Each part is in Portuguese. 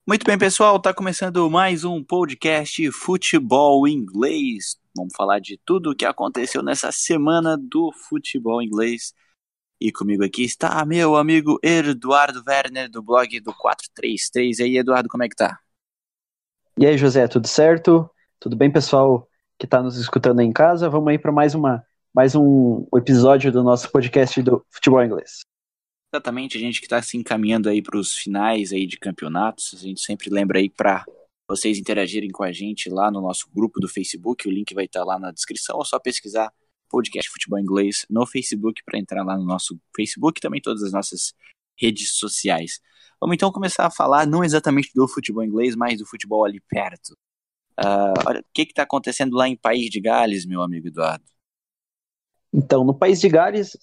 Muito bem, pessoal, tá começando mais um podcast Futebol Inglês. Vamos falar de tudo o que aconteceu nessa semana do futebol inglês. E comigo aqui está meu amigo Eduardo Werner, do blog do 433. E aí, Eduardo, como é que tá? E aí, José, tudo certo? Tudo bem, pessoal que está nos escutando aí em casa? Vamos aí para mais um episódio do nosso podcast do Futebol Inglês. Exatamente, a gente que está se encaminhando aí para os finais aí de campeonatos. A gente sempre lembra aí para vocês interagirem com a gente lá no nosso grupo do Facebook. O link vai estar lá na descrição, ou só pesquisar podcast Futebol Inglês no Facebook para entrar lá no nosso Facebook e também todas as nossas redes sociais. Vamos então começar a falar não exatamente do futebol inglês, mas do futebol ali perto. Olha, o que está acontecendo lá em País de Gales, meu amigo Eduardo? Então, no País de Gales,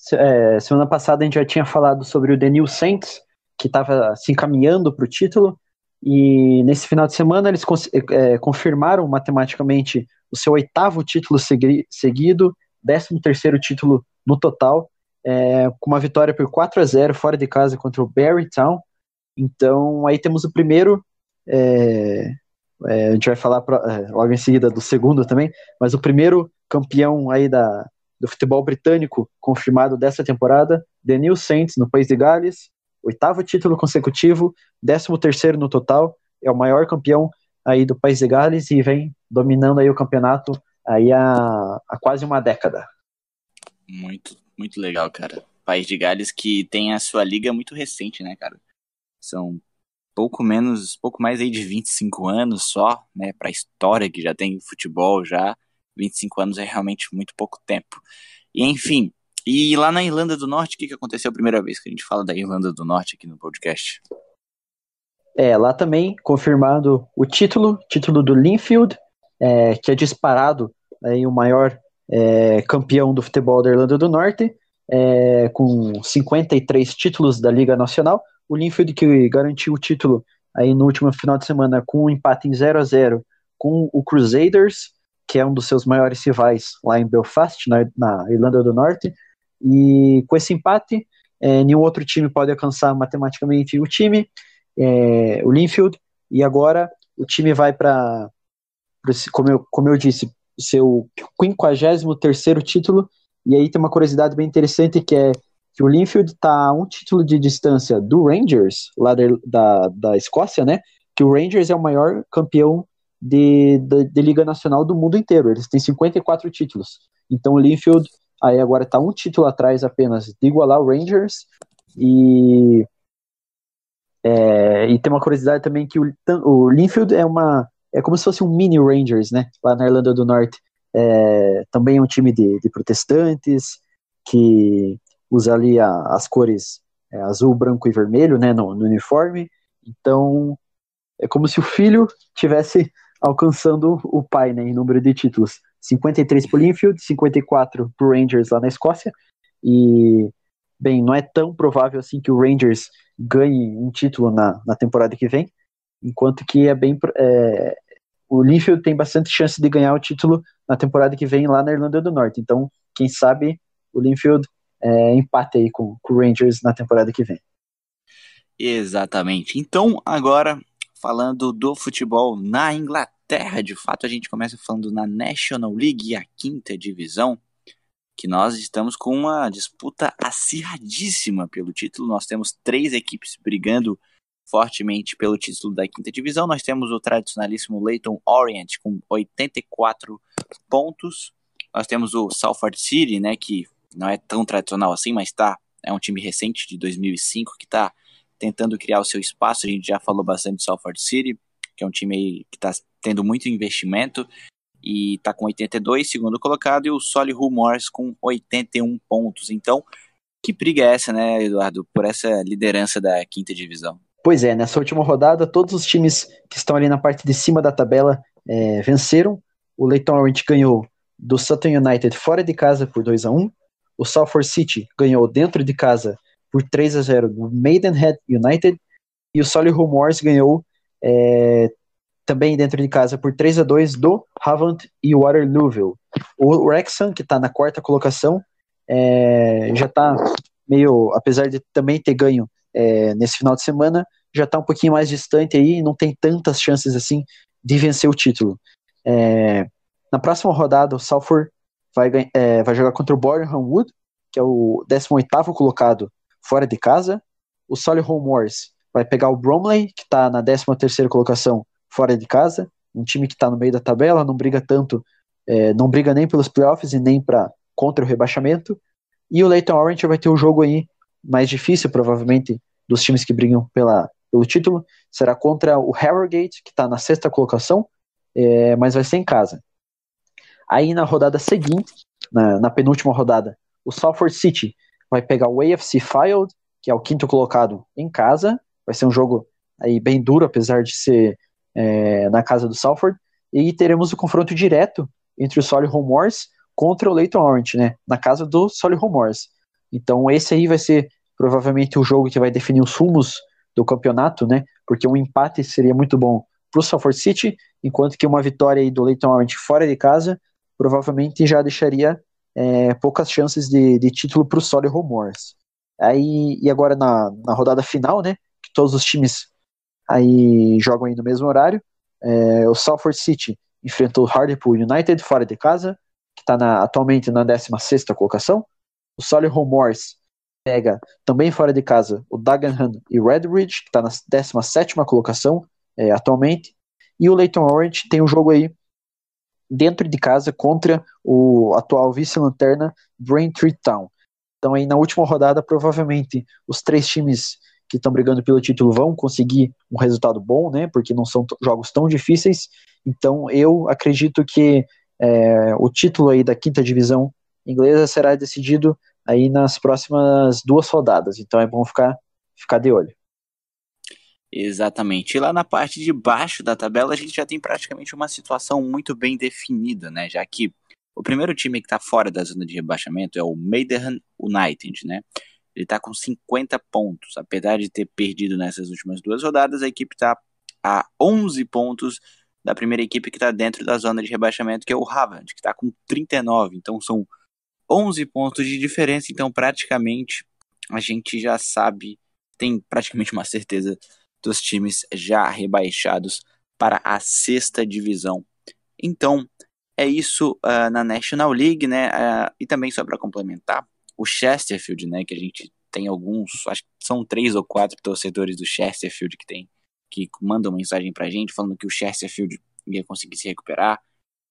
semana passada a gente já tinha falado sobre o The New Saints, que estava se encaminhando para o título, e nesse final de semana eles confirmaram matematicamente o seu 8º título seguido, 13º título no total, com uma vitória por 4-0 fora de casa contra o Barry Town. Então, aí temos o primeiro, a gente vai falar logo em seguida do segundo também, mas o primeiro campeão aí do futebol britânico confirmado dessa temporada, The New Saints, no País de Gales, 8º título consecutivo, 13º no total, é o maior campeão aí do País de Gales e vem dominando aí o campeonato aí há quase uma década. Muito, muito legal, cara. País de Gales que tem a sua liga muito recente, né, cara? São pouco mais aí de 25 anos só, né, pra história que já tem futebol já. 25 anos é realmente muito pouco tempo. E enfim, e lá na Irlanda do Norte, o que aconteceu a primeira vez que a gente fala da Irlanda do Norte aqui no podcast? Lá também confirmado o título do Linfield, que é disparado aí o maior campeão do futebol da Irlanda do Norte, com 53 títulos da Liga Nacional. O Linfield que garantiu o título aí no último final de semana com um empate em 0-0 com o Crusaders, que é um dos seus maiores rivais lá em Belfast, na Irlanda do Norte. E com esse empate, nenhum outro time pode alcançar matematicamente o Linfield, e agora o time vai para, como eu disse, seu 53º título. E aí tem uma curiosidade bem interessante, que é que o Linfield está a um título de distância do Rangers, lá da Escócia, né? Que o Rangers é o maior campeão de Liga Nacional do mundo inteiro. Eles têm 54 títulos. Então o Linfield aí agora está um título atrás apenas de igualar o Rangers. E tem uma curiosidade também que o Linfield é como se fosse um mini Rangers, né? Lá na Irlanda do Norte. Também é um time de protestantes, que usa ali as cores azul, branco e vermelho, né, no uniforme. Então, é como se o filho tivesse alcançando o pai, né, em número de títulos. 53 para o Linfield, 54 para o Rangers lá na Escócia. E, bem, não é tão provável assim que o Rangers ganhe um título na temporada que vem, enquanto que o Linfield tem bastante chance de ganhar o título na temporada que vem lá na Irlanda do Norte. Então, quem sabe o Linfield empate aí com o Rangers na temporada que vem. Exatamente. Então, agora, falando do futebol na Inglaterra, de fato, a gente começa falando na National League, a 5ª divisão, que nós estamos com uma disputa acirradíssima pelo título. Nós temos 3 equipes brigando fortemente pelo título da 5ª divisão. Nós temos o tradicionalíssimo Leyton Orient com 84 pontos. Nós temos o Salford City, né, que não é tão tradicional assim, mas é um time recente de 2005 que está tentando criar o seu espaço. A gente já falou bastante do Salford City, que é um time aí que está tendo muito investimento e está com 82, segundo colocado, e o Solihull Moors com 81 pontos. Então, que briga é essa, né, Eduardo, por essa liderança da 5ª divisão? Pois é, nessa última rodada, todos os times que estão ali na parte de cima da tabela venceram. O Leyton Orient ganhou do Sutton United fora de casa por 2-1. O Salford City ganhou dentro de casa por 3-0 do Maidenhead United. E o Solihull Moors ganhou também dentro de casa por 3-2 do Havant e Waterlooville. O Wrexham, que está na 4ª colocação, já está meio, apesar de também ter ganho nesse final de semana, já está um pouquinho mais distante aí e não tem tantas chances assim de vencer o título. Na próxima rodada, o Salford vai jogar contra o Boreham Wood, que é o 18º colocado fora de casa. O Solihull Moors vai pegar o Bromley, que está na 13ª colocação fora de casa, um time que está no meio da tabela, não briga tanto, não briga nem pelos playoffs e nem contra o rebaixamento. E o Leyton Orient vai ter o jogo aí mais difícil, provavelmente, dos times que brigam pelo título. Será contra o Harrogate, que está na 6ª colocação, mas vai ser em casa. Aí na rodada seguinte, na penúltima rodada, o Salford City vai pegar o AFC Fylde, que é o 5º colocado, em casa. Vai ser um jogo aí bem duro, apesar de ser na casa do Salford. E teremos o confronto direto entre o Solihull Moors contra o Leyton Orient, né, na casa do Solihull Moors. Então esse aí vai ser provavelmente o jogo que vai definir os rumos do campeonato, né, porque um empate seria muito bom para o Salford City, enquanto que uma vitória aí do Leyton Orient fora de casa provavelmente já deixaria poucas chances de título para o Solihull Moors. Aí, e agora na rodada final, né, que todos os times aí jogam aí no mesmo horário, o Salford City enfrentou o Hartlepool United fora de casa, que está atualmente na 16ª colocação. O Solihull Moors pega também fora de casa o Dagenham e Redbridge, que está na 17ª colocação atualmente. E o Leyton Orient tem um jogo aí dentro de casa contra o atual vice-lanterna Braintree Town. Então aí na última rodada, provavelmente, os 3 times que estão brigando pelo título vão conseguir um resultado bom, né? Porque não são jogos tão difíceis. Então eu acredito que o título aí da 5ª divisão inglesa será decidido aí nas próximas 2 rodadas. Então é bom ficar de olho. Exatamente. E lá na parte de baixo da tabela a gente já tem praticamente uma situação muito bem definida, né? Já que o primeiro time que está fora da zona de rebaixamento é o Maidenhead United, né? Ele está com 50 pontos. Apesar de ter perdido nessas últimas 2 rodadas, a equipe está a 11 pontos da primeira equipe que está dentro da zona de rebaixamento, que é o Havant, que está com 39. Então são 11 pontos de diferença. Então praticamente a gente já sabe, tem praticamente uma certeza dos times já rebaixados para a 6ª divisão. Então, é isso na National League, né? E também só para complementar, o Chesterfield, né? Que a gente tem alguns, acho que são 3 ou 4 torcedores do Chesterfield que mandam mensagem para a gente falando que o Chesterfield ia conseguir se recuperar.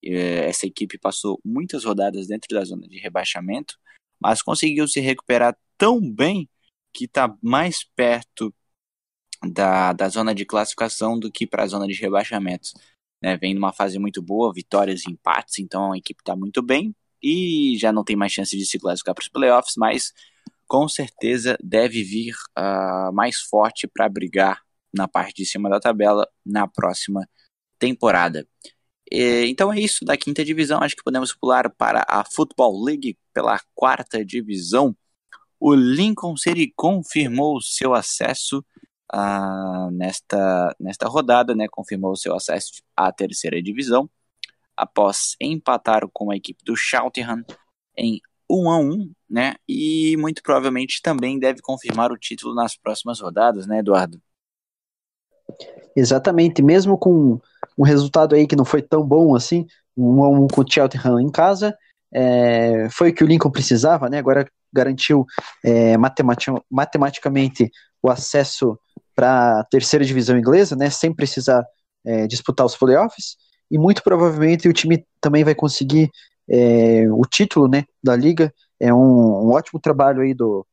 Essa equipe passou muitas rodadas dentro da zona de rebaixamento, mas conseguiu se recuperar tão bem que está mais perto da zona de classificação do que para a zona de rebaixamento, né? Vem numa fase muito boa, vitórias e empates, então a equipe está muito bem e já não tem mais chance de se classificar para os playoffs, mas com certeza deve vir mais forte para brigar na parte de cima da tabela na próxima temporada. Então é isso da 5ª divisão. Acho que podemos pular para a Football League pela 4ª divisão. O Lincoln City confirmou seu acesso nesta rodada, né? Confirmou seu acesso à 3ª divisão após empatar com a equipe do Cheltenham em 1-1, né? E muito provavelmente também deve confirmar o título nas próximas rodadas, né, Eduardo? Exatamente, mesmo com um resultado aí que não foi tão bom assim, 1-1 com o Cheltenham em casa, foi o que o Lincoln precisava, né? Agora garantiu matematicamente o acesso para a 3ª divisão inglesa, né? Sem precisar disputar os playoffs, e muito provavelmente o time também vai conseguir o título, né, da liga. É um ótimo trabalho aí do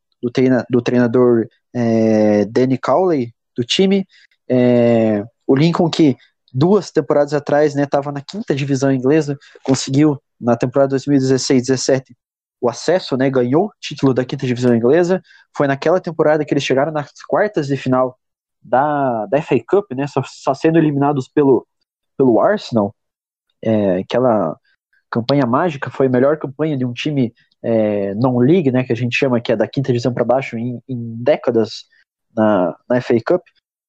treinador Danny Cowley, do time. O Lincoln, que 2 temporadas atrás estava na 5ª divisão inglesa, conseguiu na temporada 2016-17 o acesso, né, ganhou o título da 5ª divisão inglesa. Foi naquela temporada que eles chegaram nas quartas de final da FA Cup, né, só sendo eliminados pelo Arsenal. Aquela campanha mágica, foi a melhor campanha de um time non-league, né, que a gente chama, que é da 5ª divisão para baixo, em décadas na FA Cup.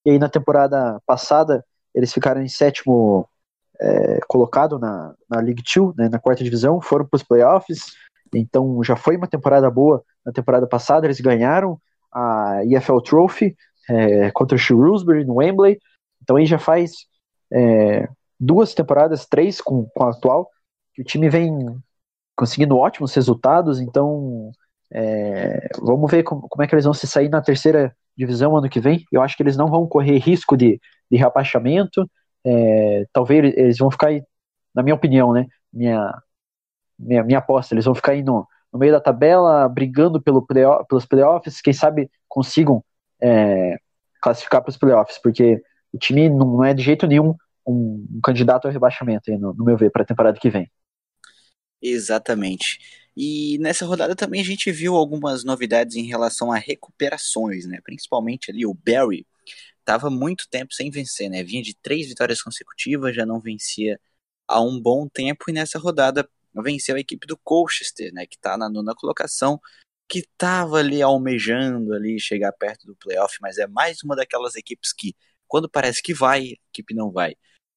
E aí na temporada passada eles ficaram em 7º colocado na League 2, né, na 4ª divisão, foram para os playoffs. Então já foi uma temporada boa. Na temporada passada eles ganharam a EFL Trophy, contra o Shrewsbury no Wembley. Então aí já faz 2 temporadas, 3 com a atual, que o time vem conseguindo ótimos resultados. Então vamos ver como é que eles vão se sair na terceira divisão ano que vem. Eu acho que eles não vão correr risco de rebaixamento. Talvez eles vão ficar aí, na minha opinião, né? Minha aposta, eles vão ficar aí no meio da tabela, brigando pelos playoffs. Quem sabe consigam classificar para os playoffs, porque o time não é de jeito nenhum um candidato ao rebaixamento, aí, no meu ver, para a temporada que vem. Exatamente. E nessa rodada também a gente viu algumas novidades em relação a recuperações, né? Principalmente ali o Barry estava muito tempo sem vencer, né? Vinha de 3 vitórias consecutivas, já não vencia há um bom tempo, e nessa rodada venceu a equipe do Colchester, né? Que está na 9ª colocação, que estava ali almejando ali chegar perto do playoff, mas é mais uma daquelas equipes que, quando parece que vai, a equipe não vai.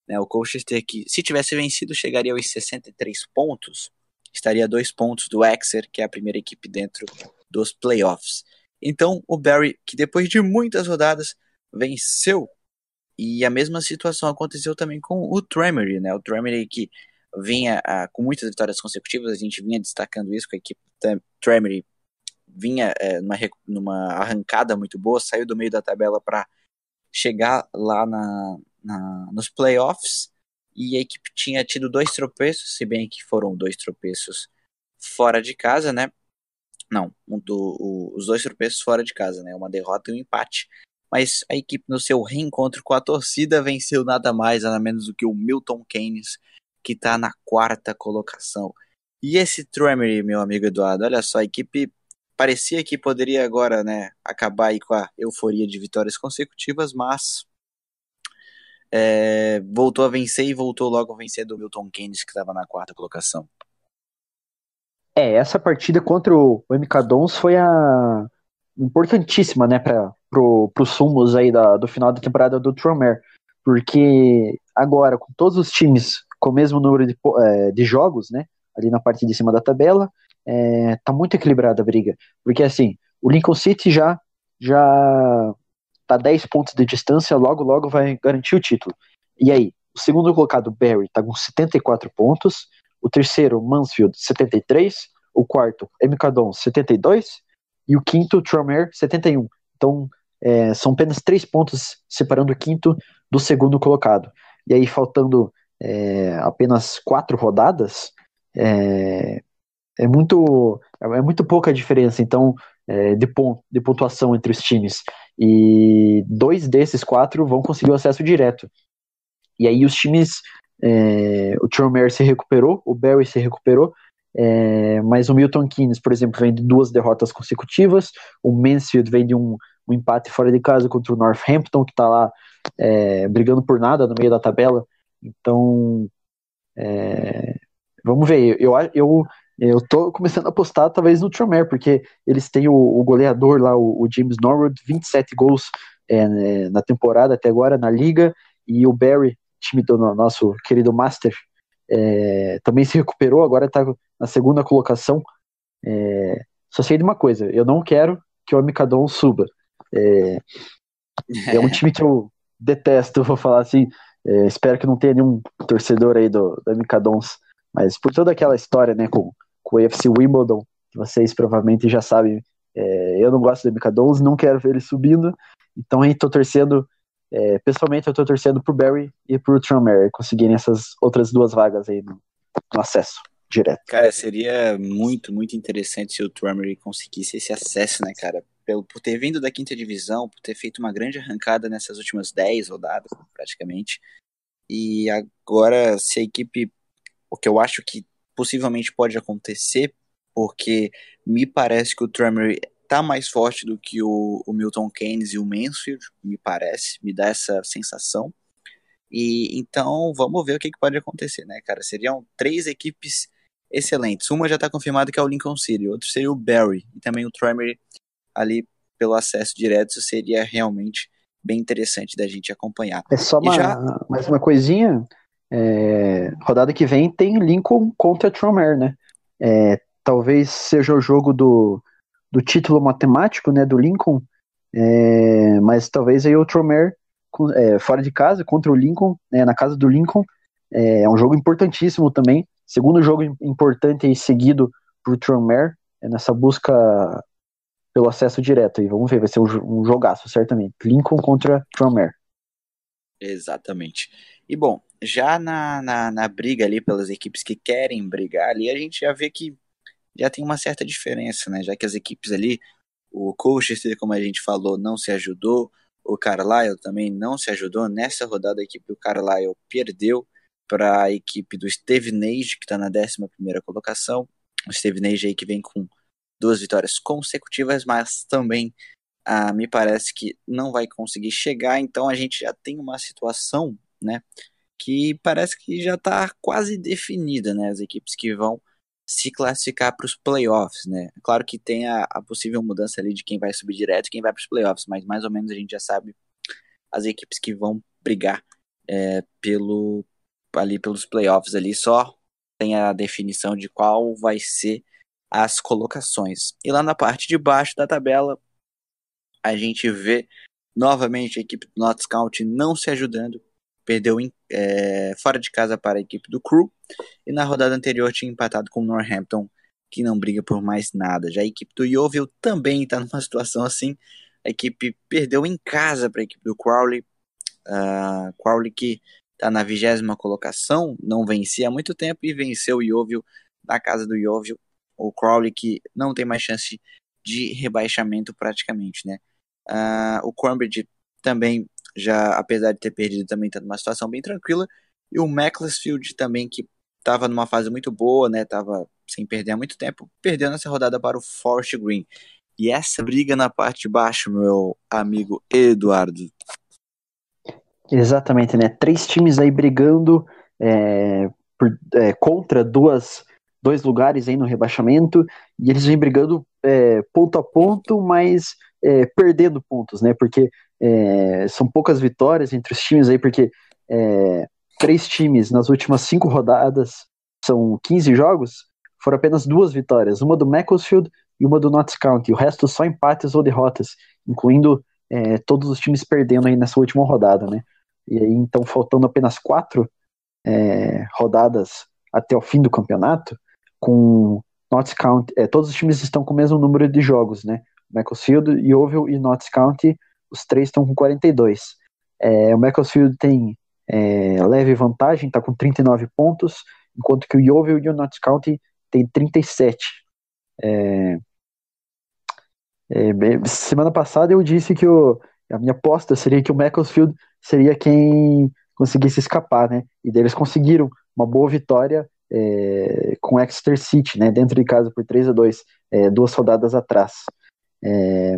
Né? O Colchester, que se tivesse vencido, chegaria aos 63 pontos, estaria a 2 pontos do Exeter, que é a primeira equipe dentro dos playoffs. Então, o Barry, que depois de muitas rodadas, venceu, e a mesma situação aconteceu também com o Tranmere, né? O Tranmere que vinha com muitas vitórias consecutivas, a gente vinha destacando isso, com a equipe Tranmere vinha numa arrancada muito boa, saiu do meio da tabela para chegar lá nos playoffs, e a equipe tinha tido 2 tropeços, se bem que foram 2 tropeços fora de casa, né? Não, os 2 tropeços fora de casa, né? Uma derrota e um empate. Mas a equipe, no seu reencontro com a torcida, venceu nada mais, nada menos do que o Milton Keynes, que está na 4ª colocação. E esse Tranmere, meu amigo Eduardo, olha só, a equipe parecia que poderia agora, né, acabar aí com a euforia de vitórias consecutivas, mas voltou a vencer, e voltou logo a vencer do Milton Keynes, que estava na 4ª colocação. Essa partida contra o MK Dons foi importantíssima, né, para os sumos aí do final da temporada do Tranmere, porque agora, com todos os times com o mesmo número de jogos, né, ali na parte de cima da tabela, tá muito equilibrada a briga, porque assim, o Lincoln City já tá 10 pontos de distância, logo vai garantir o título. E aí, o segundo colocado, Barry, tá com 74 pontos, o terceiro, Mansfield, 73, o quarto, MK Dons, 72, e o quinto, Tranmere, 71. Então, são apenas 3 pontos separando o quinto do segundo colocado. E aí, faltando apenas 4 rodadas, é muito pouca a diferença, então, de pontuação entre os times. E 2 desses 4 vão conseguir o acesso direto. E aí os times, o Tranmere se recuperou, o Barry se recuperou, mas o Milton Keynes, por exemplo, vem de 2 derrotas consecutivas, o Mansfield vem de um empate fora de casa contra o Northampton, que está lá brigando por nada no meio da tabela. Então, vamos ver, eu tô começando a apostar talvez no Tranmere, porque eles têm o goleador lá, o James Norwood, 27 gols na temporada até agora, na liga, e o Barry, time do nosso querido Master, também se recuperou, agora está na 2ª colocação. Só sei de uma coisa, eu não quero que o Amicadon suba. É um time que eu detesto, vou falar assim. Espero que não tenha nenhum torcedor aí do Amicadons, mas por toda aquela história, né, com o AFC Wimbledon, que vocês provavelmente já sabem, eu não gosto do Amicadons, não quero ver ele subindo, então aí tô torcendo, pessoalmente eu tô torcendo pro Barry e pro Tranmere conseguirem essas outras 2 vagas aí no acesso direto. Cara, seria muito, muito interessante se o Tranmere conseguisse esse acesso, né, cara? Por ter vindo da 5ª divisão, por ter feito uma grande arrancada nessas últimas 10 rodadas, praticamente. E agora, se a equipe, o que eu acho que possivelmente pode acontecer, porque me parece que o Tranmere tá mais forte do que o Milton Keynes e o Mansfield, me parece, me dá essa sensação. E então, vamos ver o que pode acontecer, né, cara? Seriam 3 equipes excelentes. Uma já está confirmada, que é o Lincoln City, outro seria o Barry, e também o Tranmere ali pelo acesso direto. Isso seria realmente bem interessante da gente acompanhar. Só mais uma coisinha, rodada que vem tem Lincoln contra Tranmere, né? Talvez seja o jogo do título matemático, né, do Lincoln, Mas talvez aí o Tromare fora de casa, contra o Lincoln, né, na casa do Lincoln, é um jogo importantíssimo também. Segundo jogo importante aí seguido pro Tromare, nessa busca pelo acesso direto. E vamos ver, vai ser um jogaço, certamente. Lincoln contra Tromare. Exatamente. E bom, já na briga ali pelas equipes que querem brigar ali, a gente já vê que já tem uma certa diferença, né? Já que as equipes ali, o Colchester, como a gente falou, não se ajudou, o Carlisle também não se ajudou. Nessa rodada, a equipe do Carlisle perdeu para a equipe do Stevenage, que está na 11ª colocação. O Stevenage aí que vem com 2 vitórias consecutivas, mas também me parece que não vai conseguir chegar, então a gente já tem uma situação, né, que parece que já está quase definida, né, as equipes que vão se classificar para os playoffs, né, claro que tem a possível mudança ali de quem vai subir direto e quem vai para os playoffs, mas mais ou menos a gente já sabe as equipes que vão brigar ali pelos playoffs ali, só tem a definição de qual vai ser as colocações. E lá na parte de baixo da tabela, a gente vê novamente a equipe do Notts County não se ajudando, perdeu fora de casa para a equipe do Crew, e na rodada anterior tinha empatado com o Northampton, que não briga por mais nada. Já a equipe do Yeovil também está numa situação assim, a equipe perdeu em casa para a equipe do Crawley, Crawley que está na 20ª colocação, não vencia há muito tempo e venceu o Yeovil na casa do Yeovil, o Crawley que não tem mais chance de rebaixamento praticamente, né? O Cambridge também, já apesar de ter perdido, também está numa situação bem tranquila. E o Macclesfield também, que estava numa fase muito boa, né? Estava sem perder há muito tempo, perdeu nessa rodada para o Forest Green. E essa briga na parte de baixo, meu amigo Eduardo. Exatamente, né? 3 times aí brigando contra dois lugares aí no rebaixamento, e eles vêm brigando ponto a ponto, mas perdendo pontos, né? Porque são poucas vitórias entre os times aí, porque 3 times nas últimas 5 rodadas, são 15 jogos, foram apenas 2 vitórias, uma do Macclesfield e uma do Notts County, o resto só empates ou derrotas, incluindo todos os times perdendo aí nessa última rodada, né? E aí, então, faltando apenas 4 rodadas até o fim do campeonato, com Notts County, todos os times estão com o mesmo número de jogos, né? Macclesfield, Yeovil e Notts County, os 3 estão com 42. O Macclesfield tem leve vantagem, está com 39 pontos, enquanto que o Yeovil e o Notts County tem 37. Semana passada eu disse que a minha aposta seria que o Macclesfield seria quem conseguisse escapar, né? E daí eles conseguiram uma boa vitória com o Exeter City, né? Dentro de casa por 3-2, 2 rodadas atrás.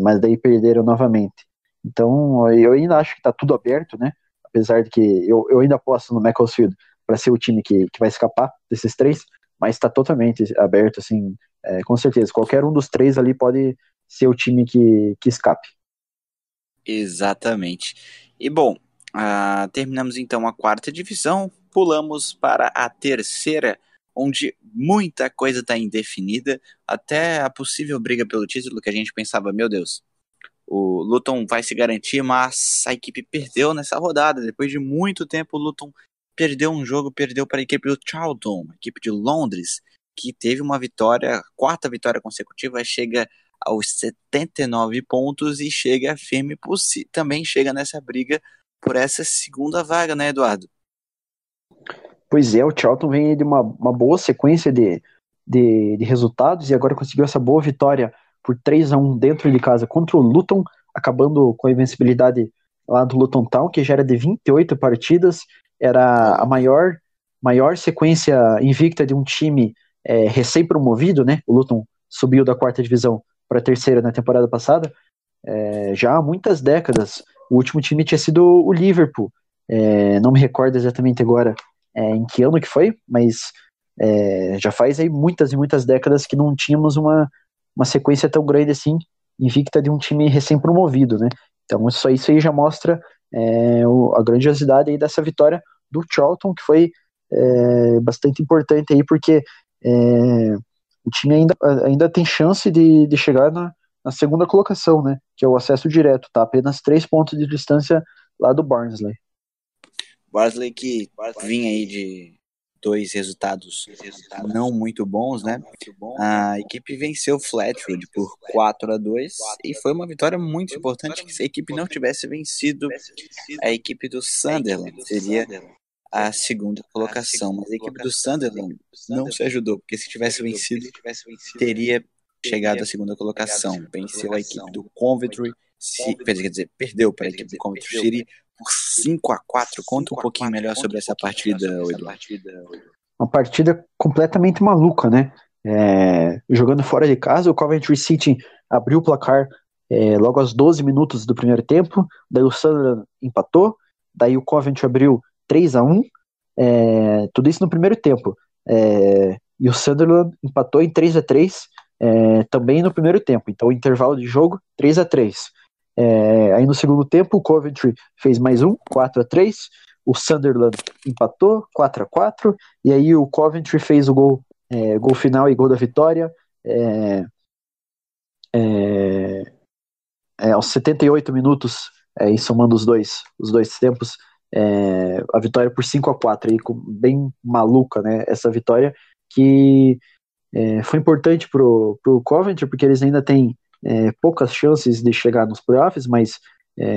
Mas daí perderam novamente. Então eu ainda acho que está tudo aberto, né? Apesar de que eu ainda aposto no Macclesfield para ser o time que vai escapar desses 3, mas está totalmente aberto, assim, com certeza. Qualquer um dos 3 ali pode ser o time que escape. Exatamente. E bom, terminamos então a 4ª divisão, pulamos para a 3ª, onde muita coisa está indefinida, até a possível briga pelo título, que a gente pensava, meu Deus, o Luton vai se garantir, mas a equipe perdeu nessa rodada. Depois de muito tempo, o Luton perdeu um jogo, perdeu para a equipe do Charlton, a equipe de Londres, que teve uma vitória, 4ª vitória consecutiva, chega aos 79 pontos e chega firme, também chega nessa briga por essa 2ª vaga, né, Eduardo? Pois é, o Charlton vem de uma boa sequência de resultados e agora conseguiu essa boa vitória por 3-1 dentro de casa contra o Luton, acabando com a invencibilidade lá do Luton Town, que já era de 28 partidas, era a maior sequência invicta de um time recém-promovido, né? O Luton subiu da 4ª divisão para a 3ª na temporada passada, já há muitas décadas. O último time tinha sido o Liverpool, não me recordo exatamente agora em que ano que foi, mas já faz aí muitas e muitas décadas que não tínhamos uma sequência tão grande assim, invicta de um time recém-promovido, né? Então isso aí já mostra a grandiosidade aí dessa vitória do Charlton, que foi bastante importante aí, porque o time ainda tem chance de chegar na segunda colocação, né? Que é o acesso direto, tá? Apenas 3 pontos de distância lá do Barnsley. Barnsley que vinha aí de 2 resultados não muito bons, né? A equipe venceu o Flatwood por 4-2 e foi uma vitória muito importante, que se a equipe não tivesse vencido, a equipe do Sunderland seria a segunda colocação, mas a equipe do Sunderland não se ajudou, porque se tivesse vencido, teria chegado à segunda colocação. Venceu a equipe do Coventry, quer dizer, perdeu para a equipe do Coventry City por 5-4. Conta um pouquinho melhor sobre essa partida, Eduardo. Uma partida completamente maluca, né? Jogando fora de casa, o Coventry City abriu o placar logo aos 12 minutos do primeiro tempo, daí o Sunderland empatou, daí o Coventry abriu 3-1, tudo isso no primeiro tempo, e o Sunderland empatou em 3-3 também no primeiro tempo, então o intervalo de jogo 3-3. Aí no segundo tempo o Coventry fez mais um, 4-3, o Sunderland empatou 4-4, e aí o Coventry fez o gol final e gol da vitória aos 78 minutos, e somando os dois tempos, a vitória por 5-4, aí, bem maluca, né, essa vitória, que foi importante pro Coventry, porque eles ainda têm poucas chances de chegar nos playoffs, mas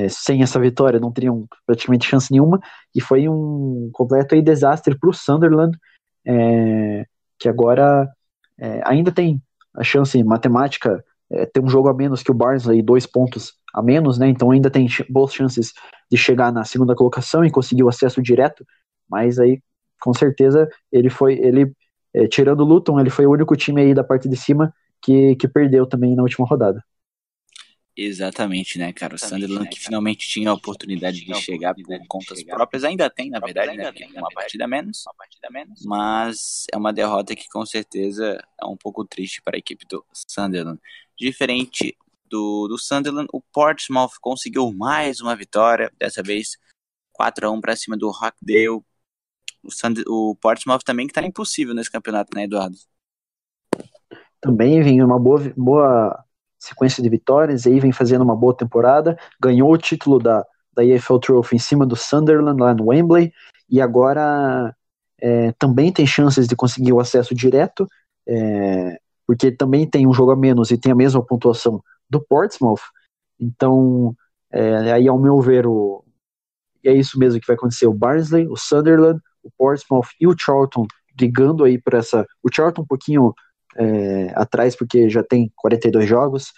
sem essa vitória não teriam praticamente chance nenhuma, e foi um completo aí desastre para o Sunderland, que agora ainda tem a chance matemática, ter um jogo a menos que o Barnsley, 2 pontos a menos, né? Então ainda tem boas chances de chegar na segunda colocação e conseguir o acesso direto, mas aí com certeza tirando o Luton, ele foi o único time aí da parte de cima que perdeu também na última rodada. Exatamente, né, cara? O Sunderland que finalmente tinha a oportunidade de chegar por contas próprias, ainda tem, na verdade, né? Porque tem uma partida a menos, mas é uma derrota que com certeza é um pouco triste para a equipe do Sunderland. Diferente do Sunderland, o Portsmouth conseguiu mais uma vitória, dessa vez 4-1 para cima do Rockdale. O Portsmouth também que tá impossível nesse campeonato, né, Eduardo? Também vem uma boa sequência de vitórias, aí vem fazendo uma boa temporada, ganhou o título da EFL Trophy em cima do Sunderland lá no Wembley, e agora também tem chances de conseguir o acesso direto, porque também tem um jogo a menos e tem a mesma pontuação do Portsmouth, então aí ao meu ver é isso mesmo que vai acontecer, o Barnsley, o Sunderland, o Portsmouth e o Charlton brigando aí por o Charlton um pouquinho atrás, porque já tem 42 jogos,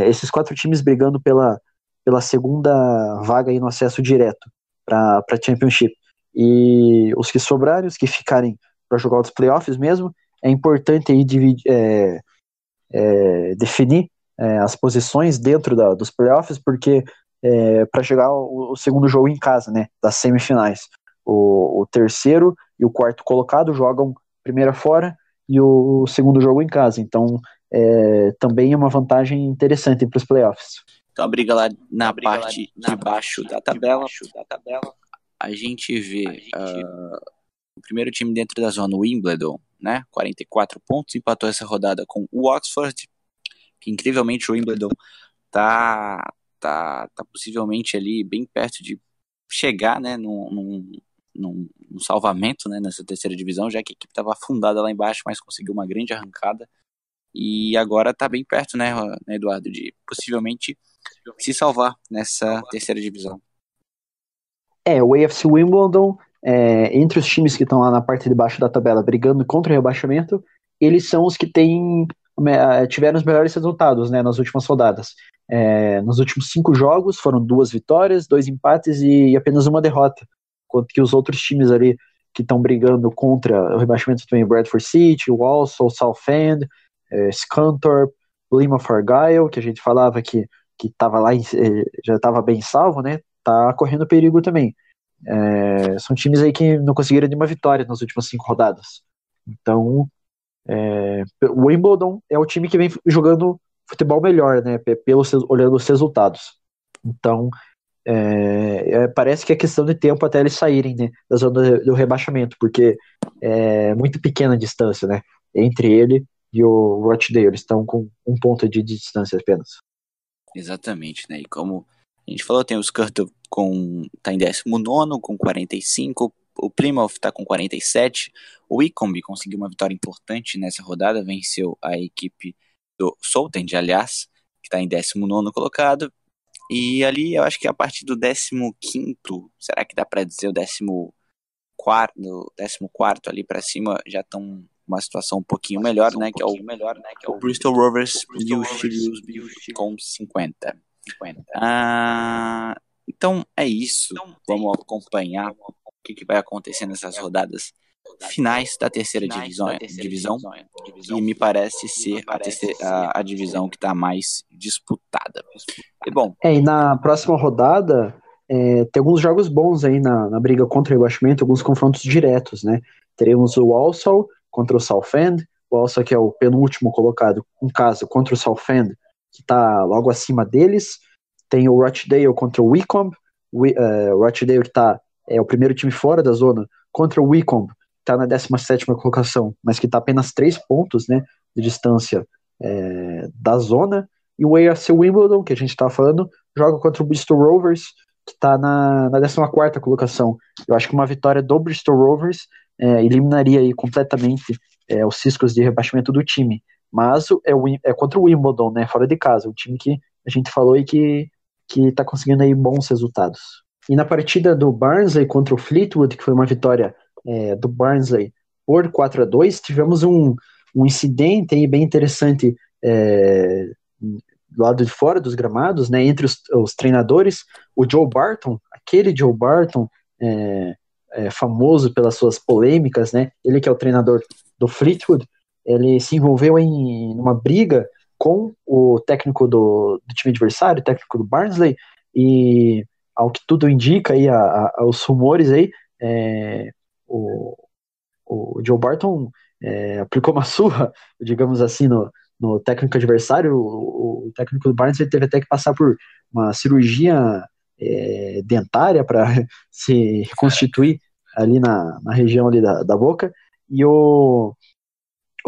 esses 4 times brigando pela segunda vaga aí no acesso direto para a Championship, e os que sobrarem, os que ficarem para jogar os playoffs mesmo, é importante aí definir as posições dentro dos playoffs, porque para jogar o segundo jogo em casa, né, das semifinais, o terceiro e o quarto colocado jogam primeira fora e o segundo jogo em casa, então também é uma vantagem interessante para os playoffs. Então a briga lá na parte de baixo da tabela, a gente vê o primeiro time dentro da zona, o Wimbledon, né, 44 pontos, empatou essa rodada com o Oxford, que incrivelmente o Wimbledon tá possivelmente ali bem perto de chegar, né, num salvamento, né, nessa terceira divisão, já que a equipe estava afundada lá embaixo, mas conseguiu uma grande arrancada, e agora está bem perto, né, Eduardo, de possivelmente se salvar nessa terceira divisão. O AFC Wimbledon, entre os times que estão lá na parte de baixo da tabela brigando contra o rebaixamento, eles são os que tiveram os melhores resultados, né, nas últimas rodadas. Nos últimos 5 jogos foram 2 vitórias, 2 empates e apenas uma derrota, enquanto que os outros times ali que estão brigando contra o rebaixamento também, Bradford City, Walsall, Southend, Scunthorpe, Plymouth Argyle, que a gente falava que estava lá, já estava bem salvo, né, tá correndo perigo também. São times aí que não conseguiram nenhuma vitória nas últimas 5 rodadas. Então, o Wimbledon é o time que vem jogando futebol melhor, né, olhando os resultados. Então, parece que é questão de tempo até eles saírem, né, da zona do rebaixamento, porque é muito pequena a distância, né, entre ele e o Rochdale. Eles estão com 1 ponto de distância apenas. Exatamente, né? E como a gente falou, tem o Skirtle tá em 19º com 45, o Plymouth tá com 47, o Wycombe conseguiu uma vitória importante nessa rodada, venceu a equipe do Southend, aliás, que está em 19º colocado, e ali eu acho que a partir do 15º, será que dá para dizer o 14º ali para cima, já estão uma situação um pouquinho melhor, né, que é o Bristol Rovers e o Shrewsbury com 50. Então é isso, vamos acompanhar o que vai acontecer nessas rodadas finais da terceira divisão, que me parece ser a divisão que está mais disputada. E bom, e na próxima rodada tem alguns jogos bons aí na briga contra o rebaixamento, alguns confrontos diretos, né? Teremos o Walsall contra o Southend, o Walsall que é o penúltimo colocado, um caso, contra o Southend, que está logo acima deles. Tem o Rochdale contra o Wycombe, o Rochdale que é o primeiro time fora da zona, contra o Wycombe, que está na 17ª colocação, mas que está apenas 3 pontos, né, de distância da zona. E o AFC Wimbledon, que a gente está falando, joga contra o Bristol Rovers, que está na 14ª colocação. Eu acho que uma vitória do Bristol Rovers eliminaria aí completamente os riscos de rebaixamento do time. Mas é contra o Wimbledon, né, fora de casa, um time que a gente falou e que está conseguindo aí bons resultados. E na partida do Barnsley contra o Fleetwood, que foi uma vitória do Barnsley por 4-2, tivemos um incidente aí bem interessante do lado de fora dos gramados, né, entre os treinadores. O Joe Barton, aquele Joe Barton famoso pelas suas polêmicas, né, ele que é o treinador do Fleetwood, ele se envolveu em uma briga com o técnico do time adversário, o técnico do Barnsley, e ao que tudo indica aí, aos rumores aí, o Joe Barton aplicou uma surra, digamos assim, no técnico adversário. O técnico do Barnsley teve até que passar por uma cirurgia dentária para se reconstituir ali na região ali da boca, e o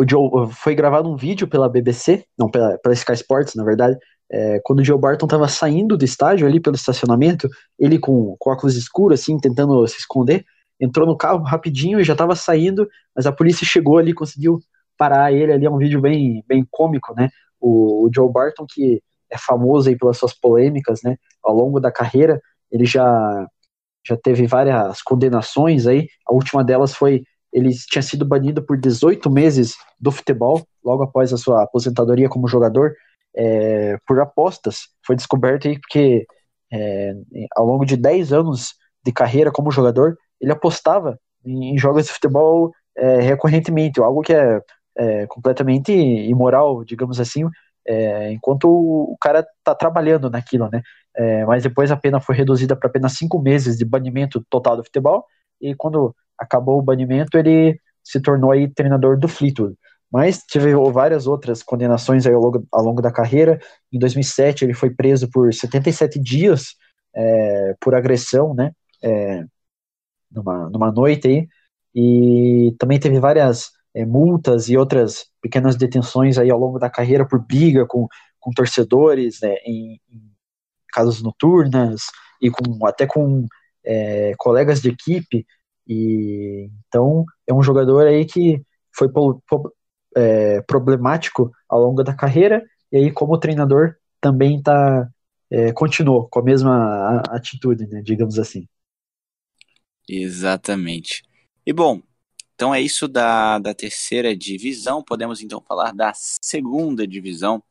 Joe, foi gravado um vídeo pela BBC, não, pela Sky Sports, na verdade, quando o Joe Barton estava saindo do estádio ali pelo estacionamento, ele com óculos escuros, assim, tentando se esconder, entrou no carro rapidinho e já estava saindo, mas a polícia chegou ali, conseguiu parar ele ali. É um vídeo bem, bem cômico, né? O Joe Barton, que é famoso aí pelas suas polêmicas, né? Ao longo da carreira, ele já teve várias condenações aí. A última delas foi: ele tinha sido banido por 18 meses do futebol, logo após a sua aposentadoria como jogador, por apostas. Foi descoberto aí porque ao longo de 10 anos de carreira como jogador, ele apostava em jogos de futebol recorrentemente, algo que é completamente imoral, digamos assim, enquanto o cara tá trabalhando naquilo, né? Mas depois a pena foi reduzida para apenas 5 meses de banimento total do futebol, e quando acabou o banimento, ele se tornou aí treinador do Fleetwood. Mas teve várias outras condenações aí ao longo da carreira. Em 2007, ele foi preso por 77 dias por agressão, né? Numa noite aí. E também teve várias multas e outras pequenas detenções aí ao longo da carreira por briga com torcedores, né, em casas noturnas e até com colegas de equipe. E então é um jogador aí que foi problemático ao longo da carreira, e aí como treinador também continuou com a mesma atitude, né, digamos assim. Exatamente. E bom, então é isso da terceira divisão. Podemos então falar da segunda divisão,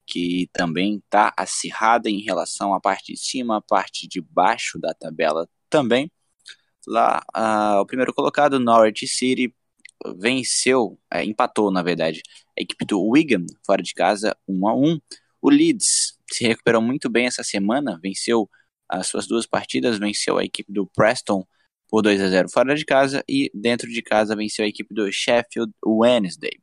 que também está acirrada em relação à parte de cima, à parte de baixo da tabela também. Lá, o primeiro colocado, Norwich City, empatou, na verdade, a equipe do Wigan, fora de casa, 1-1. O Leeds se recuperou muito bem essa semana, venceu as suas 2 partidas, venceu a equipe do Preston por 2-0 fora de casa, e dentro de casa venceu a equipe do Sheffield Wednesday.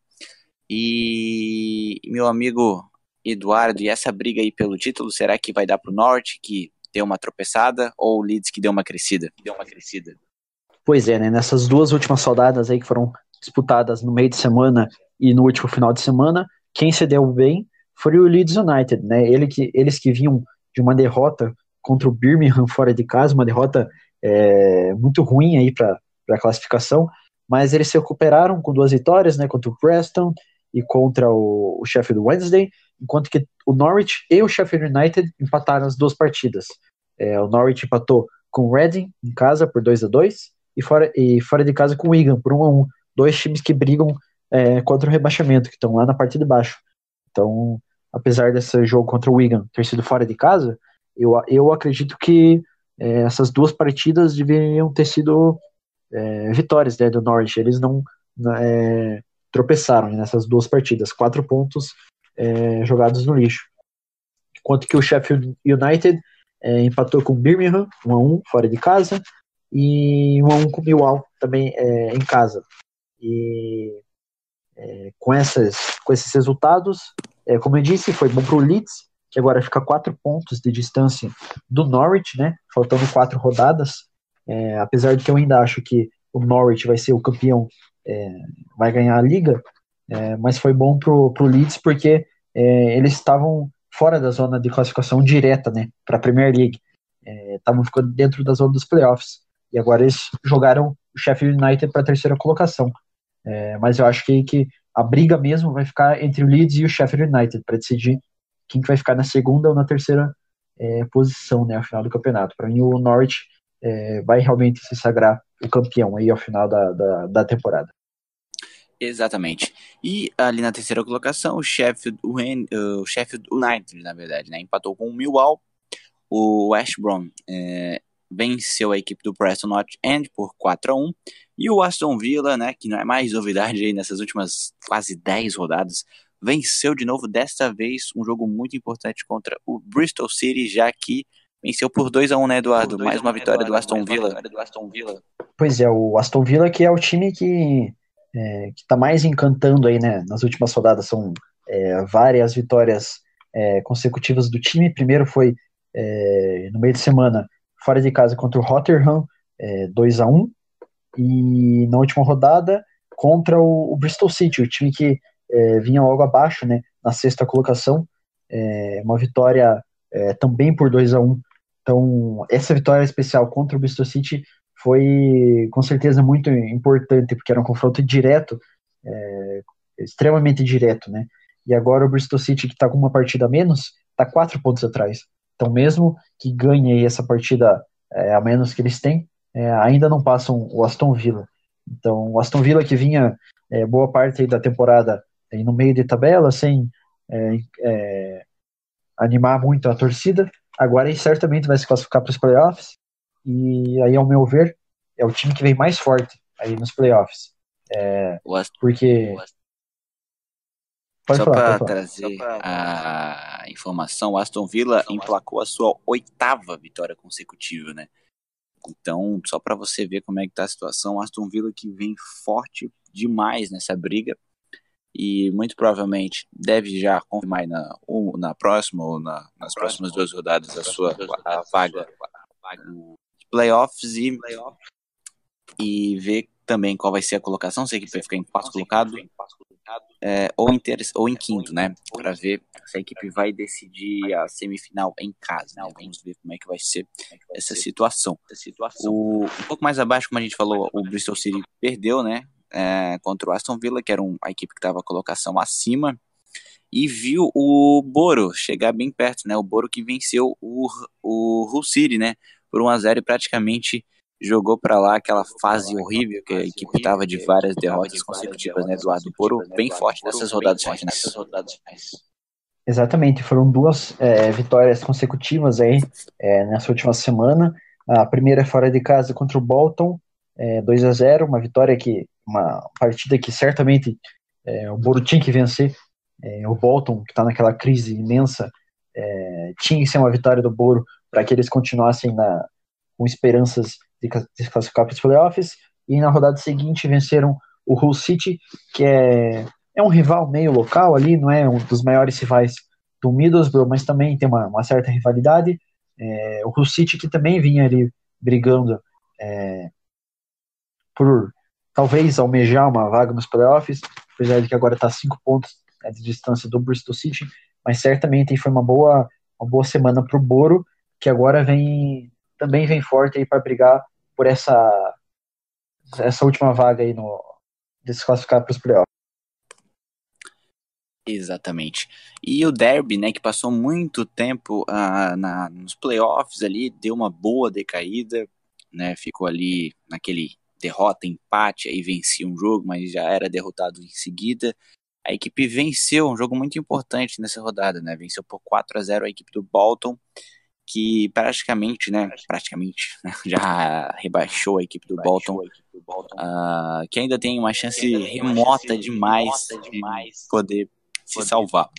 E, meu amigo Eduardo, e essa briga aí pelo título, será que vai dar pro Norte, que deu uma tropeçada, ou o Leeds que deu uma crescida? Pois é, né? Nessas 2 últimas rodadas aí que foram disputadas no meio de semana E no último final de semana, quem se deu bem foi o Leeds United, né? Eles que vinham de uma derrota contra o Birmingham fora de casa, uma derrota muito ruim aí para a classificação, mas eles se recuperaram com 2 vitórias, né? Contra o Preston e contra o Sheffield Wednesday, enquanto que o Norwich e o Sheffield United empataram as 2 partidas. O Norwich empatou com o Reading em casa por 2-2 e fora de casa com o Wigan por 1-1. Dois times que brigam contra o rebaixamento, que estão lá na parte de baixo. Então, apesar desse jogo contra o Wigan ter sido fora de casa, eu acredito que essas 2 partidas deveriam ter sido vitórias, né, do Norwich. Eles não tropeçaram nessas 2 partidas. 4 pontos jogados no lixo. Enquanto que o Sheffield United empatou com o Birmingham 1-1 fora de casa e 1-1 com o Millwall também em casa. E com esses resultados, como eu disse, foi bom para o Leeds, que agora fica 4 pontos de distância do Norwich, né? Faltando 4 rodadas. Apesar de que eu ainda acho que o Norwich vai ser o campeão, vai ganhar a liga, mas foi bom para o Leeds porque eles estavam fora da zona de classificação direta, né, para a Premier League. Estavam ficando dentro da zona dos playoffs. E agora eles jogaram o Sheffield United para a terceira colocação. Mas eu acho que a briga mesmo vai ficar entre o Leeds e o Sheffield United para decidir quem que vai ficar na segunda ou na terceira posição, né, ao final do campeonato. Para mim, o Norwich vai realmente se sagrar o campeão aí ao final da temporada. Exatamente. E ali na terceira colocação, o Sheffield United, na verdade, né, empatou com o Millwall. O West Brom venceu a equipe do Preston North End por 4-1. E o Aston Villa, né, que não é mais novidade aí nessas últimas quase 10 rodadas, venceu de novo, desta vez um jogo muito importante contra o Bristol City, já que venceu por 2-1, né, Eduardo? Mais uma vitória do Aston Villa. Pois é, o Aston Villa que é o time que está mais encantando aí, né, nas últimas rodadas. São várias vitórias consecutivas do time. Primeiro foi no meio de semana, fora de casa contra o Rotherham, 2-1, e na última rodada contra o Bristol City, o time que vinha logo abaixo, né, na sexta colocação, uma vitória também por 2-1. Então, essa vitória especial contra o Bristol City foi com certeza muito importante, porque era um confronto direto, extremamente direto, né? E agora o Bristol City, que está com uma partida a menos, está 4 pontos atrás. Então, mesmo que ganhe aí essa partida a menos que eles têm, ainda não passam o Aston Villa. Então, o Aston Villa que vinha boa parte aí da temporada no meio de tabela, sem animar muito a torcida, agora ele certamente vai se classificar para os playoffs, e aí, ao meu ver, é o time que vem mais forte aí nos playoffs. Porque... Só para trazer a informação, o Aston Villa emplacou a sua 8ª vitória consecutiva, né? Então, só para você ver como é que tá a situação, o Aston Villa que vem forte demais nessa briga e muito provavelmente deve já confirmar na próxima ou nas próximas 2 rodadas a vaga de playoffs e ver também qual vai ser a colocação, se a equipe vai ficar em 4º colocado ou em 5º, né? Para ver se a equipe vai decidir a semifinal em casa, né? Vamos ver como é que vai ser essa situação. Um pouco mais abaixo, como a gente falou, o Bristol City perdeu, né? Contra o Aston Villa, que era a equipe que estava a colocação acima, e viu o Boro chegar bem perto, né? O Boro que venceu o Hull City, né? Por 1-0 e praticamente jogou para lá aquela fase horrível que a equipe estava de várias derrotas consecutivas, né, Eduardo? O Boro bem forte nessas rodadas finais. Exatamente, foram 2 vitórias consecutivas aí nessa última semana. A primeira fora de casa contra o Bolton, 2-0, uma partida que certamente o Boro tinha que vencer. O Bolton, que está naquela crise imensa, tinha que ser uma vitória do Boro para que eles continuassem com esperanças de se classificar para os playoffs. E na rodada seguinte venceram o Hull City, que é um rival meio local ali, não é um dos maiores rivais do Middlesbrough, mas também tem uma certa rivalidade. O Hull City que também vinha ali brigando por talvez almejar uma vaga nos playoffs, apesar de que agora está 5 pontos, né, de distância do Bristol City, mas certamente foi uma boa semana para o Boro, que agora também vem forte aí para brigar por essa última vaga aí de se classificar para os playoffs. Exatamente. E o Derby, né, que passou muito tempo nos playoffs ali, deu uma boa decaída, né, ficou ali naquele derrota, empate, aí vencia um jogo, mas já era derrotado em seguida. A equipe venceu um jogo muito importante nessa rodada, né, venceu por 4-0 a equipe do Bolton, que praticamente, né, já rebaixou a equipe do Bolton, que ainda tem uma chance remota demais de poder se salvar.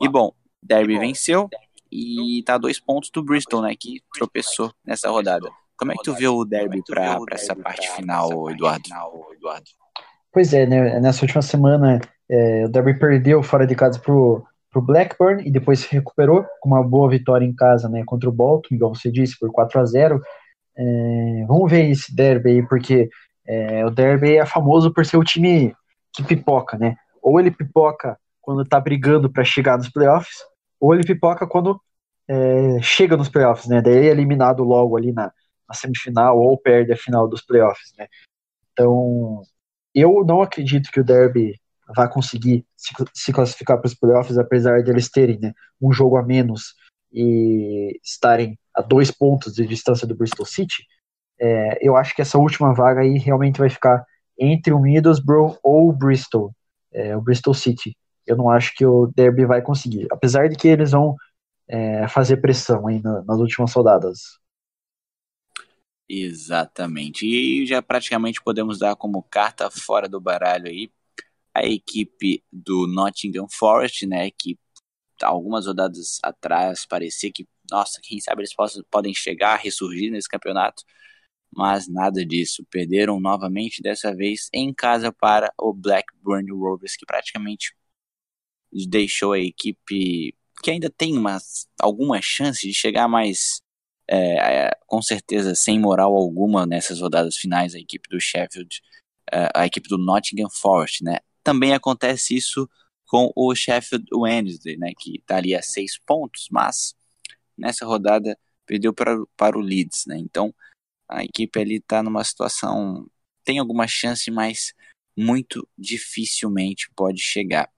E bom, Derby venceu e tá a 2 pontos do Bristol, né, que tropeçou nessa rodada. Como é que tu vê o Derby para essa parte final, Eduardo? Pois é, né, nessa última semana o Derby perdeu fora de casa pro Blackburn e depois se recuperou com uma boa vitória em casa, né, contra o Bolton, igual você disse, por 4-0. Vamos ver esse Derby aí, porque o Derby é famoso por ser o time que pipoca, né? Ou ele pipoca quando tá brigando para chegar nos playoffs, ou ele pipoca quando chega nos playoffs, né? Daí ele é eliminado logo ali na semifinal ou perde a final dos playoffs, né? Então, eu não acredito que o Derby vai conseguir se classificar para os playoffs, apesar de eles terem, né, um jogo a menos e estarem a 2 pontos de distância do Bristol City. Eu acho que essa última vaga aí realmente vai ficar entre o Middlesbrough ou o Bristol, o Bristol City. Eu não acho que o Derby vai conseguir, apesar de que eles vão fazer pressão aí nas últimas rodadas. Exatamente. E já praticamente podemos dar como carta fora do baralho aí a equipe do Nottingham Forest, né, que algumas rodadas atrás parecia que, nossa, quem sabe eles podem chegar, ressurgir nesse campeonato, mas nada disso. Perderam novamente, dessa vez em casa para o Blackburn Rovers, que praticamente deixou a equipe que ainda tem alguma chance de chegar mais, com certeza, sem moral alguma nessas rodadas finais, a equipe do Sheffield, a equipe do Nottingham Forest, né? Também acontece isso com o Sheffield Wednesday, né, que está ali a 6 pontos, mas nessa rodada perdeu para o Leeds, né? Então a equipe ali está numa situação, tem alguma chance, mas muito dificilmente pode chegar.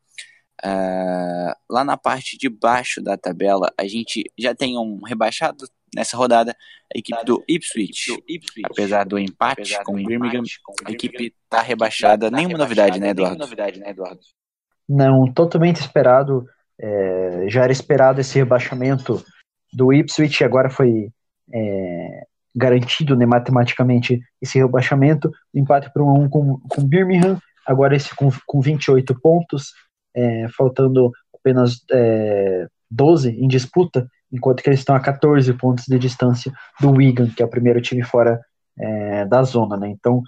Lá na parte de baixo da tabela, a gente já tem um rebaixado nessa rodada, a equipe do Ipswich. Apesar do empate com o Birmingham, a equipe está rebaixada. Nenhuma novidade, né, Eduardo? Não, totalmente esperado. Já era esperado esse rebaixamento do Ipswich, agora foi garantido, né, matematicamente esse rebaixamento. Empate por 1-1 com Birmingham, agora esse com 28 pontos, faltando apenas 12 em disputa, enquanto que eles estão a 14 pontos de distância do Wigan, que é o primeiro time fora da zona, né? Então,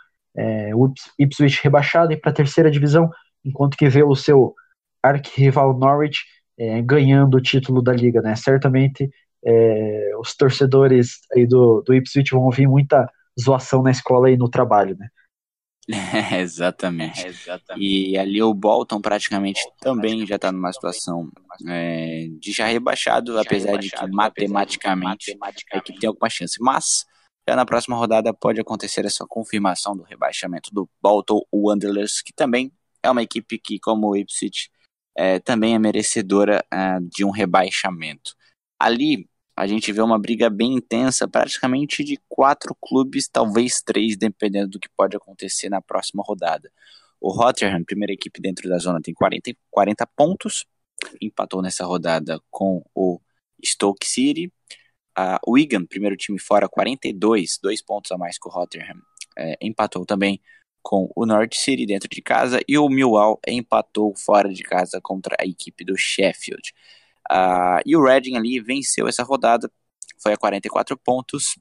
o Ipswich rebaixado e para a terceira divisão, enquanto que vê o seu arquirrival Norwich ganhando o título da liga, né? Certamente os torcedores aí do Ipswich vão ouvir muita zoação na escola e no trabalho, né? Exatamente. E ali o Bolton praticamente também já está numa situação de já rebaixado, apesar de que matematicamente a equipe tem alguma chance. Mas já na próxima rodada pode acontecer essa confirmação do rebaixamento do Bolton Wanderers, que também é uma equipe que, como o Ipswich, também é merecedora de um rebaixamento. Ali a gente vê uma briga bem intensa, praticamente de 4 clubes, talvez 3, dependendo do que pode acontecer na próxima rodada. O Rotherham, primeira equipe dentro da zona, tem 40 pontos, empatou nessa rodada com o Stoke City. O Wigan, primeiro time fora, 42, 2 pontos a mais que o Rotherham, empatou também com o Norwich City dentro de casa, e o Millwall empatou fora de casa contra a equipe do Sheffield. E o Reading ali venceu essa rodada, foi a 44 pontos,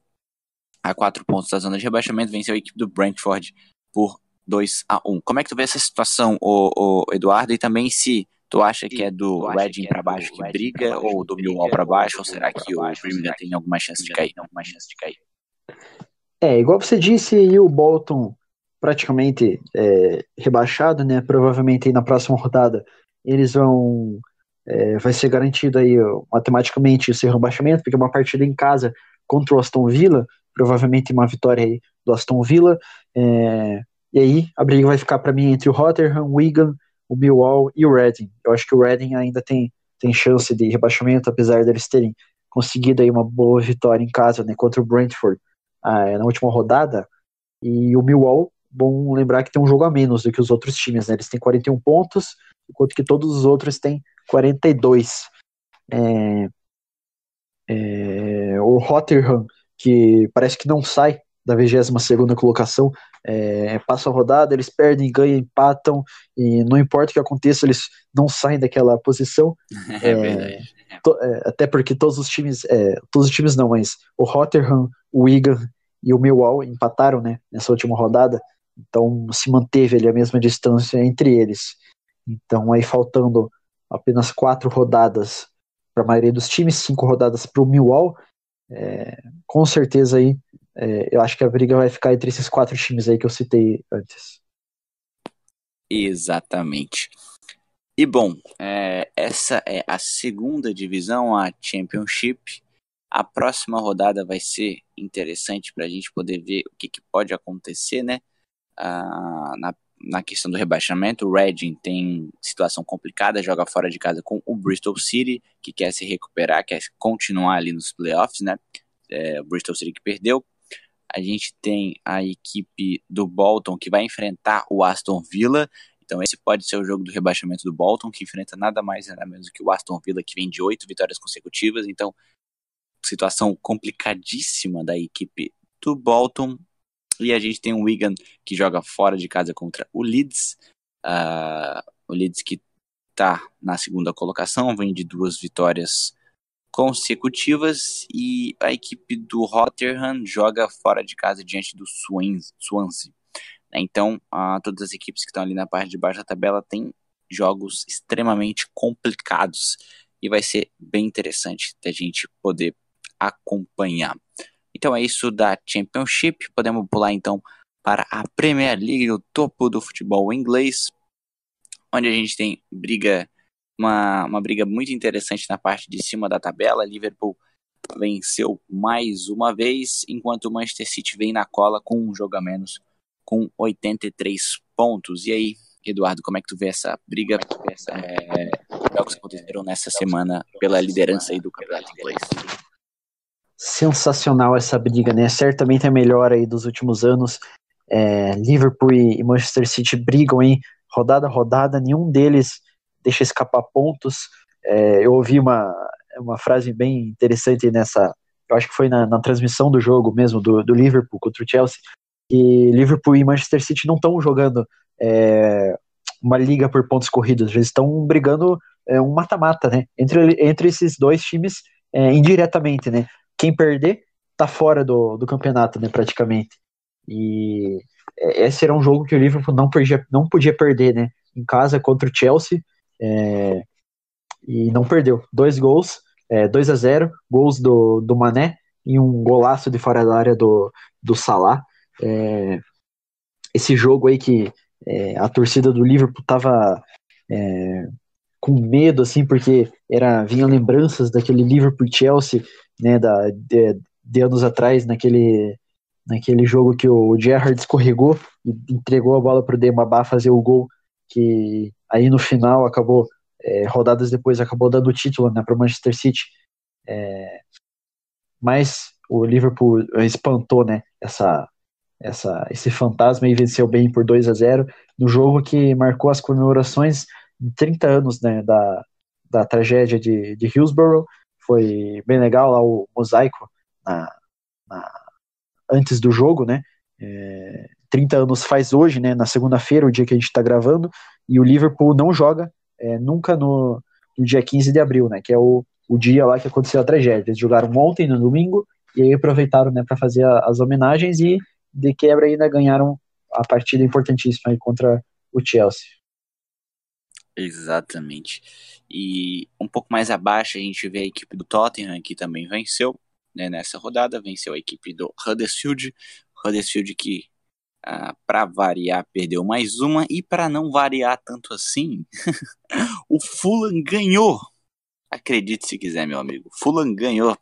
a 4 pontos da zona de rebaixamento, venceu a equipe do Brentford por 2-1. Como é que tu vê essa situação, o Eduardo? E também se tu acha que é do Reading para baixo que briga, ou do Millwall para baixo, ou será que o Birmingham tem alguma chance de cair? Igual você disse, e o Bolton praticamente rebaixado, né? Provavelmente aí na próxima rodada eles vão vai ser garantido aí matematicamente o seu rebaixamento, porque é uma partida em casa contra o Aston Villa, provavelmente uma vitória aí do Aston Villa. E aí a briga vai ficar para mim entre o Rotherham, o Wigan, o Millwall e o Reading. Eu acho que o Reading ainda tem chance de rebaixamento, apesar deles terem conseguido aí uma boa vitória em casa, né, contra o Brentford na última rodada. E o Millwall, bom lembrar que tem um jogo a menos do que os outros times, né? Eles têm 41 pontos, enquanto que todos os outros têm 42. O Rotherham, que parece que não sai da 22ª colocação, passa a rodada, eles perdem, ganham, empatam, e não importa o que aconteça, eles não saem daquela posição. É verdade. Até porque todos os times não, mas o Rotherham, o Wigan e o Millwall empataram, né, nessa última rodada, então se manteve ali a mesma distância entre eles. Então aí faltando apenas 4 rodadas para a maioria dos times, 5 rodadas para o Millwall, com certeza aí eu acho que a briga vai ficar entre esses 4 times aí que eu citei antes. Exatamente. E bom, essa é a segunda divisão, a Championship. A próxima rodada vai ser interessante para a gente poder ver o que pode acontecer, né? Na questão do rebaixamento, o Reading tem situação complicada, joga fora de casa com o Bristol City, que quer se recuperar, quer continuar ali nos playoffs, né? O Bristol City que perdeu. A gente tem a equipe do Bolton que vai enfrentar o Aston Villa. Então esse pode ser o jogo do rebaixamento do Bolton, que enfrenta nada mais nada menos que o Aston Villa, que vem de 8 vitórias consecutivas. Então, situação complicadíssima da equipe do Bolton. E a gente tem o Wigan, que joga fora de casa contra o Leeds. O Leeds que está na segunda colocação, vem de 2 vitórias consecutivas, e a equipe do Rotherham joga fora de casa diante do Swansea. Então, todas as equipes que estão ali na parte de baixo da tabela têm jogos extremamente complicados e vai ser bem interessante da gente poder acompanhar. Então é isso da Championship. Podemos pular então para a Premier League, o topo do futebol inglês, onde a gente tem uma briga muito interessante na parte de cima da tabela. Liverpool venceu mais uma vez, enquanto o Manchester City vem na cola com um jogo a menos, com 83 pontos. E aí, Eduardo, como é que tu vê essa briga? Jogos que aconteceram nessa semana pela liderança aí do campeonato inglês. Sensacional essa briga, né? Certamente a melhor aí dos últimos anos. Liverpool e Manchester City brigam aí rodada a rodada, nenhum deles deixa escapar pontos. Eu ouvi uma frase bem interessante eu acho que foi na transmissão do jogo mesmo, do Liverpool contra o Chelsea, que Liverpool e Manchester City não estão jogando uma liga por pontos corridos, eles estão brigando um mata-mata, né? Entre esses dois times, indiretamente, né? Quem perder tá fora do campeonato, né, praticamente. E esse era um jogo que o Liverpool não podia perder, né? Em casa contra o Chelsea, e não perdeu. 2 gols, 2-0, gols do Mané e um golaço de fora da área do Salah. Esse jogo aí que a torcida do Liverpool tava com medo, assim, porque vinha lembranças daquele Liverpool-Chelsea, né, de anos atrás, naquele jogo que o Gerrard escorregou e entregou a bola para o Dembaba fazer o gol, que aí no final acabou, rodadas depois, acabou dando o título, né, para o Manchester City. Mas o Liverpool espantou, né, esse fantasma e venceu bem por 2-0 no jogo que marcou as comemorações de 30 anos, né, da tragédia de Hillsborough. Foi bem legal lá o mosaico antes do jogo, né? 30 anos faz hoje, né? Na segunda-feira, o dia que a gente está gravando, e o Liverpool não joga nunca no dia 15 de abril, né? Que é o dia lá que aconteceu a tragédia. Eles jogaram ontem, no domingo, e aí aproveitaram, né, para fazer as homenagens e de quebra ainda ganharam a partida importantíssima aí contra o Chelsea. Exatamente. E um pouco mais abaixo a gente vê a equipe do Tottenham, que também venceu, né, nessa rodada, venceu a equipe do Huddersfield que Para variar, perdeu mais uma. E para não variar tanto assim, o Fulham ganhou. Acredite se quiser, meu amigo. Fulham ganhou.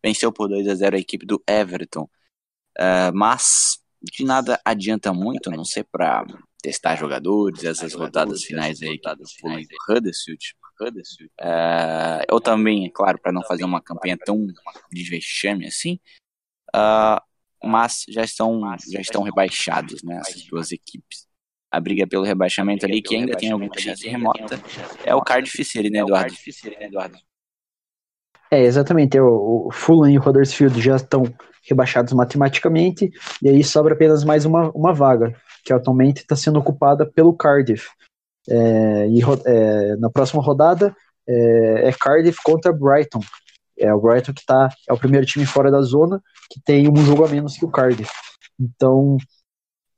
Venceu por 2-0 a equipe do Everton. Mas de nada adianta muito, a não ser para testar jogadores, essas rodadas finais aí do Fulham e do Huddersfield. Eu também, é claro, para não fazer uma campanha tão de vexame assim. Mas já estão rebaixados, né, essas duas equipes. A briga pelo rebaixamento ali, que ainda tem alguma chance remota, é o Cardiff City, né, Eduardo? Exatamente. O Fulham e o Huddersfield já estão rebaixados matematicamente, e aí sobra apenas mais uma vaga, que atualmente está sendo ocupada pelo Cardiff. Na próxima rodada é Cardiff contra Brighton. O Brighton que é o primeiro time fora da zona, que tem um jogo a menos que o Cardiff. Então,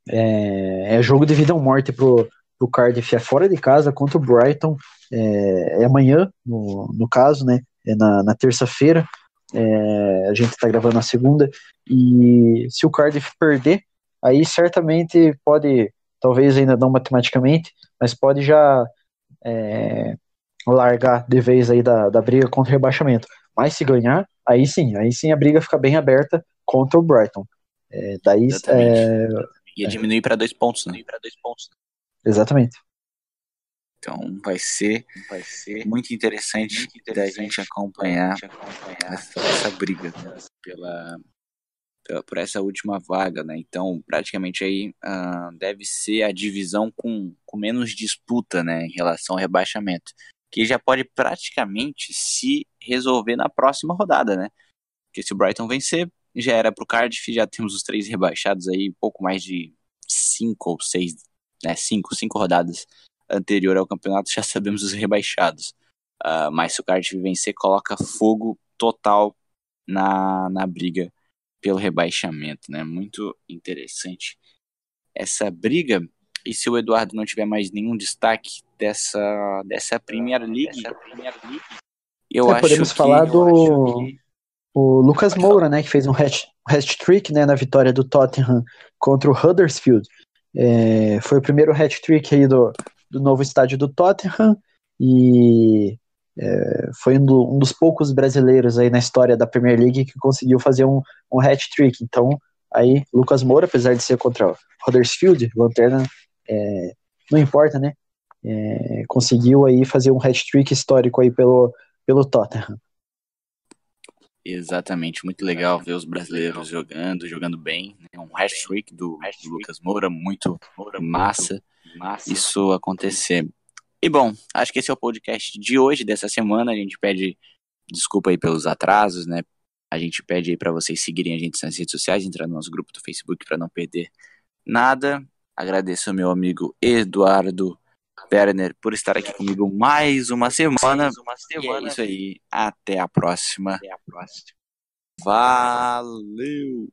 é jogo de vida ou morte pro Cardiff, é fora de casa contra o Brighton, é amanhã, no caso, né? É na terça-feira, a gente está gravando na segunda, e se o Cardiff perder, aí certamente pode, talvez ainda não matematicamente, mas pode já largar de vez aí da briga contra o rebaixamento. Mas se ganhar, aí sim a briga fica bem aberta contra o Brighton. Exatamente. Ia diminuir para 2 pontos, né? Exatamente. Então vai ser muito interessante da gente acompanhar essa briga, né, por essa última vaga, né? Então praticamente aí deve ser a divisão com menos disputa, né, em relação ao rebaixamento, que já pode praticamente se resolver na próxima rodada, né? Porque se o Brighton vencer, já era pro Cardiff, já temos os 3 rebaixados aí, pouco mais de 5 ou 6, né, 5 rodadas anterior ao campeonato, já sabemos os rebaixados. Mas se o Cardiff vencer, coloca fogo total na briga pelo rebaixamento, né? Muito interessante essa briga. E se o Eduardo não tiver mais nenhum destaque dessa Premier League, eu acho podemos que... falar o Lucas Moura, né, que fez um hat-trick, né, na vitória do Tottenham contra o Huddersfield. Foi o primeiro hat-trick aí do novo estádio do Tottenham, e foi um dos poucos brasileiros aí na história da Premier League que conseguiu fazer um hat-trick. Então, aí, Lucas Moura, apesar de ser contra o Huddersfield, lanterna, não importa, né, conseguiu aí fazer um hat-trick histórico aí pelo Tottenham. Exatamente, muito legal ver os brasileiros jogando bem, né? Um hat-trick do Lucas Moura, muito massa isso acontecer. E bom, acho que esse é o podcast de hoje, dessa semana. A gente pede desculpa aí pelos atrasos, né? A gente pede aí para vocês seguirem a gente nas redes sociais, entrar no nosso grupo do Facebook para não perder nada. Agradeço ao meu amigo Eduardo Werner por estar aqui comigo mais uma semana. E é isso aí. Até a próxima. Valeu!